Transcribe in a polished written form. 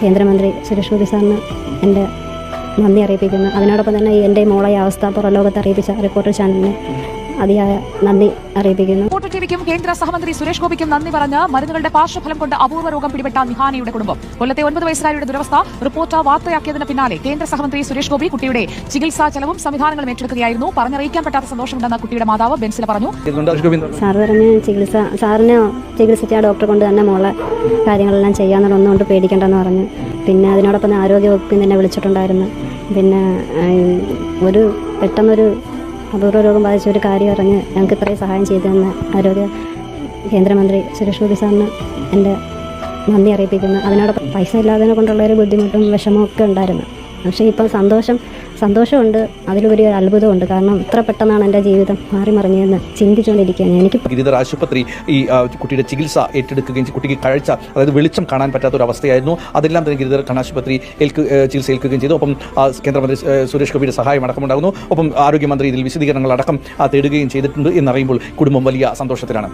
കേന്ദ്രമന്ത്രി സുരേഷ് ഗോപി സാറിന് എൻ്റെ നന്ദി അറിയിപ്പിക്കുന്നു. അതിനോടൊപ്പം തന്നെ എൻ്റെ മോളെ അവസ്ഥ പുറലോകത്ത് അറിയിപ്പിച്ച റിപ്പോർട്ടർ ചാനലിന് അതിയായ നന്ദി അറിയിപ്പിക്കുന്നു. റിപ്പോർട്ടർ ടിവിക്കും കേന്ദ്ര സഹമന്ത്രി സുരേഷ് ഗോപിക്കും നന്ദി പറഞ്ഞ് മരുന്നുകളുടെ പാർശ്വഫലം കൊണ്ട് അപൂർവ രോഗം പിടിപെട്ട നിഹാനയുടെ കുടുംബം. കൊല്ലത്തെ 9 വയസ്സുകാരിയുടെ ദുരവസ്ഥ റിപ്പോർട്ടർ വാർത്തയാക്കിയതിന് പിന്നാലെ കേന്ദ്ര സഹമന്ത്രി സുരേഷ് ഗോപി കുട്ടിയുടെ ചികിത്സാ ചെലവും സംവിധാനങ്ങളും ഏറ്റെടുക്കുകയായിരുന്നു. പറഞ്ഞറിയിക്കാൻ പറ്റാത്ത സന്തോഷമുണ്ടെന്ന് കുട്ടിയുടെ മാതാവ് ബെൻസില പറഞ്ഞു. സാർ പറഞ്ഞ് സാറിനെ ചികിത്സിച്ച ഡോക്ടറെ കൊണ്ട് തന്നെ മോളെ കാര്യങ്ങളെല്ലാം ചെയ്യാന്നുള്ളൊന്നുകൊണ്ട് പേടിക്കേണ്ടെന്ന് പറഞ്ഞു. പിന്നെ അതിനോടൊപ്പം ആരോഗ്യവകുപ്പിൽ തന്നെ വിളിച്ചിട്ടുണ്ടായിരുന്നു. പിന്നെ പെട്ടെന്നൊരു അപൂർവ രോഗം ബാധിച്ച ഒരു കാര്യം അറിഞ്ഞ് ഞങ്ങൾക്ക് ഇത്രയും സഹായം ചെയ്തതെന്ന് ആരോഗ്യ കേന്ദ്രമന്ത്രി സുരേഷ് ഗോപി സാറിന് എൻ്റെ നന്ദി അറിയിപ്പിക്കുന്നു. അതിനോടൊപ്പം പൈസ ഇല്ലാത്തതിനെ കൊണ്ടുള്ളൊരു ബുദ്ധിമുട്ടും വിഷമവും ഒക്കെ ഉണ്ടായിരുന്നു. പക്ഷേ ഇപ്പം സന്തോഷമുണ്ട്, അതിലുപരി ഒരു അത്ഭുതമുണ്ട്. കാരണം ഇത്ര പെട്ടെന്നാണ് എൻ്റെ ജീവിതം മാറി മറിഞ്ഞതെന്ന് ചിന്തിച്ചുകൊണ്ടിരിക്കുകയാണ്. എനിക്ക് ഗിരിധർ ആശുപത്രി ഈ കുട്ടിയുടെ ചികിത്സ ഏറ്റെടുക്കുകയും കുട്ടിക്ക് കാഴ്ച, അതായത് വെളിച്ചം കാണാൻ പറ്റാത്ത ഒരു അവസ്ഥയായിരുന്നു. അതെല്ലാം തന്നെ ഗിരിധർ കണ്ണാശുപത്രി ചികിത്സ ഏൽക്കുകയും ചെയ്തു. ഒപ്പം കേന്ദ്രമന്ത്രി സുരേഷ് ഗോപിയുടെ സഹായം അടക്കമുണ്ടാകുന്നു. ഒപ്പം ആരോഗ്യമന്ത്രി ഇതിൽ വിശദീകരണങ്ങൾ അടക്കം തേടുകയും ചെയ്തിട്ടുണ്ട് എന്നറിയുമ്പോൾ കുടുംബം വലിയ സന്തോഷത്തിലാണ്.